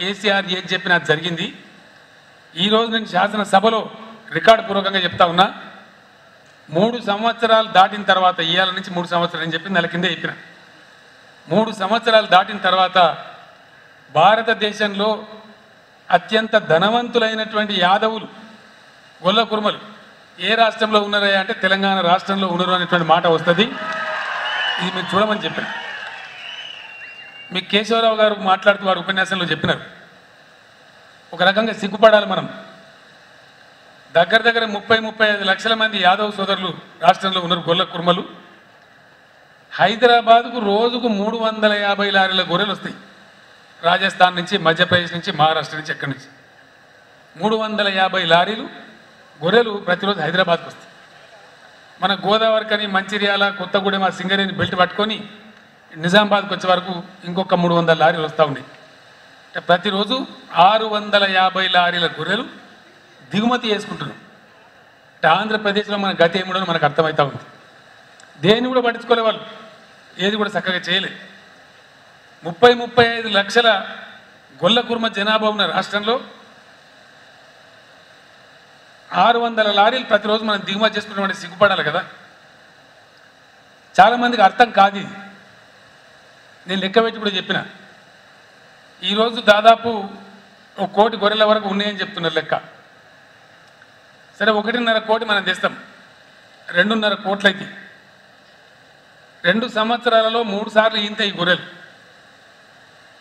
కేసీఆర్ ఏది చెప్పినా జరిగింది. ఈరోజు నేను శాసనసభలో రికార్డు పూర్వకంగా చెప్తా ఉన్నా, 3 సంవత్సరాలు దాటిన తర్వాత, ఇవాళ నుంచి 3 సంవత్సరాలు అని చెప్పి నెల కిందే చెప్పిన, 3 సంవత్సరాలు దాటిన తర్వాత భారతదేశంలో అత్యంత ధనవంతులైనటువంటి యాదవులు, గొల్ల కుర్మలు ఏ రాష్ట్రంలో ఉన్నారా అంటే తెలంగాణ రాష్ట్రంలో ఉన్నారు అనేటువంటి మాట వస్తుంది. ఇది మీరు చూడమని చెప్పారు. మీ కేశవరావు గారు మాట్లాడుతూ వారు ఉపన్యాసంలో చెప్పినారు, ఒక రకంగా సిగ్గుపడాలి మనం. దగ్గర 30-35 లక్షల మంది యాదవ్ సోదరులు రాష్ట్రంలో ఉన్నారు, గొల్ల కుర్మలు. హైదరాబాద్కు రోజుకు 350 లారీల గొర్రెలు వస్తాయి, రాజస్థాన్ నుంచి, మధ్యప్రదేశ్ నుంచి, మహారాష్ట్ర నుంచి, ఎక్కడి నుంచి 350 లారీలు గొర్రెలు ప్రతిరోజు హైదరాబాద్కు వస్తాయి. మన గోదావరికని, మంచిర్యాల, కొత్తగూడెం, సింగరేణి బెల్ట్ పట్టుకొని నిజామాబాద్కి వచ్చే వరకు ఇంకొక 300 లారీలు వస్తూ ఉన్నాయి. ప్రతిరోజు 650 లారీల గొర్రెలు దిగుమతి చేసుకుంటున్నాం. ఆంధ్రప్రదేశ్లో మన గతి ఏమిడో మనకు అర్థమవుతూ ఉంది. దేన్ని కూడా పట్టించుకోలే వాళ్ళు, ఏది కూడా చక్కగా చేయలేదు. 30-35 లక్షల గొల్ల కుర్మ జనాభా ఉన్న రాష్ట్రంలో 600 లారీలు ప్రతిరోజు మనం దిగుమతి చేసుకుంటామంటే సిగ్గుపడాలి కదా. చాలామందికి అర్థం కాదు ఇది. నేను లెక్క పెట్టి కూడా చెప్పిన, ఈరోజు దాదాపు 1 కోటి గొర్రెల వరకు ఉన్నాయని చెప్తున్నారు లెక్క. సరే, 1.5 కోటి మనం తెస్తాం, 2.5 కోట్లు అయితే 2 సంవత్సరాలలో 3 సార్లు ఈంతాయి ఈ గొర్రెలు,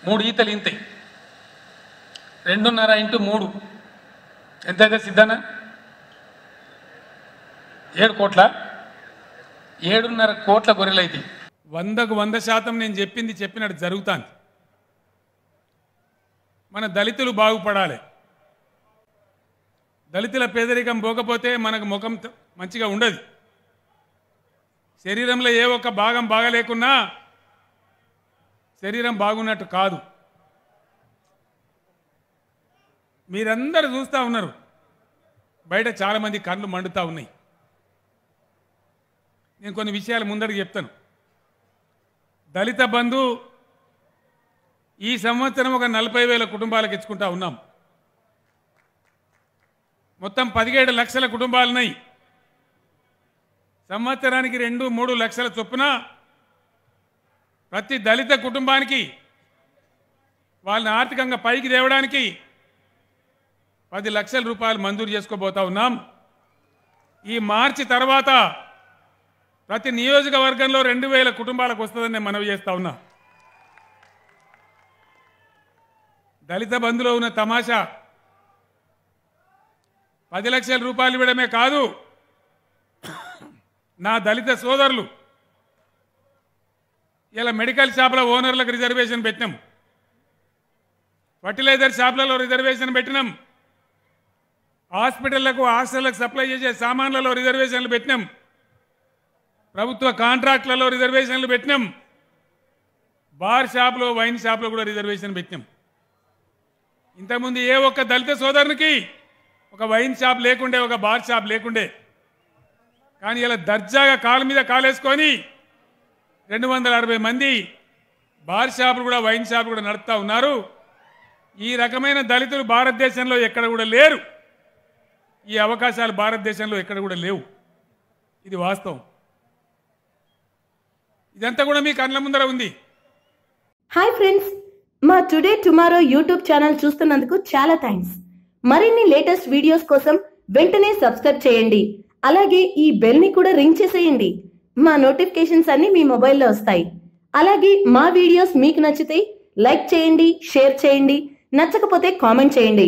3 ఈతలు ఈంతాయి. 2.5 × 3 ఎంతైతే సిద్ధనా? 7 కోట్ల, 7.5 కోట్ల గొర్రెలు అయితే 100కు 100% నేను చెప్పింది చెప్పినట్టు జరుగుతాను. మన దళితులు బాగుపడాలి. దళితుల పేదరికం పోకపోతే మనకు ముఖం మంచిగా ఉండదు. శరీరంలో ఏ ఒక్క భాగం బాగలేకున్నా శరీరం బాగున్నట్టు కాదు. మీరందరూ చూస్తూ ఉన్నారు, బయట చాలామంది కళ్ళు మండుతూ ఉన్నాయి. నేను కొన్ని విషయాలు ముందరికి చెప్తాను. దళిత బంధు ఈ సంవత్సరం ఒక 40,000 కుటుంబాలకు ఇచ్చుకుంటా ఉన్నాం. మొత్తం 17 లక్షల కుటుంబాలున్నాయి. సంవత్సరానికి 2-3 లక్షల చొప్పున ప్రతి దళిత కుటుంబానికి వాళ్ళని ఆర్థికంగా పైకి తేవడానికి 10 లక్షల రూపాయలు మంజూరు చేసుకోబోతా ఉన్నాం. ఈ మార్చి తర్వాత ప్రతి నియోజకవర్గంలో 2,000 కుటుంబాలకు వస్తుందని నేను మనవి చేస్తా ఉన్నా. దళిత బంధులో ఉన్న తమాషా 10 లక్షల రూపాయలు ఇవ్వడమే కాదు, నా దళిత సోదరులు ఇలా మెడికల్ షాపుల ఓనర్లకు రిజర్వేషన్ పెట్టినాం, ఫర్టిలైజర్ షాపులలో రిజర్వేషన్ పెట్టినాం, హాస్పిటళ్లకు హాస్టళ్లకు సప్లై చేసే సామాన్లలో రిజర్వేషన్లు పెట్టినాం, ప్రభుత్వ కాంట్రాక్ట్లలో రిజర్వేషన్లు పెట్టినాం, బార్ షాపులో, వైన్ షాపులో కూడా రిజర్వేషన్ పెట్టినాం. ఇంతకుముందు ఏ ఒక్క దళిత సోదరునికి ఒక వైన్ షాప్ లేకుండే, ఒక బార్ షాప్ లేకుండే. కానీ ఇలా దర్జాగా కాళ్ళ మీద కాలేసుకొని 260 మంది బార్ షాపులు కూడా, వైన్ షాపులు కూడా నడుపుతూ ఉన్నారు. ఈ రకమైన దళితులు భారతదేశంలో ఎక్కడ కూడా లేరు. ఈ అవకాశాలు భారతదేశంలో ఎక్కడ కూడా లేవు. ఇది వాస్తవం. ఇదంతా కూడా మీ కళ్ళ ముందర ఉంది. హాయ్ ఫ్రెండ్స్, మా టుడే టుమారో యూట్యూబ్ ఛానల్ చూస్తున్నందుకు చాలా థ్యాంక్స్. మరిన్ని లేటెస్ట్ వీడియోస్ కోసం వెంటనే సబ్స్క్రైబ్ చేయండి. అలాగే ఈ బెల్ ని కూడా రింగ్ చేసేయండి. మా నోటిఫికేషన్స్ అన్ని మీ మొబైల్లో వస్తాయి. అలాగే మా వీడియోస్ మీకు నచ్చితే లైక్ చేయండి, షేర్ చేయండి, నచ్చకపోతే కామెంట్ చేయండి.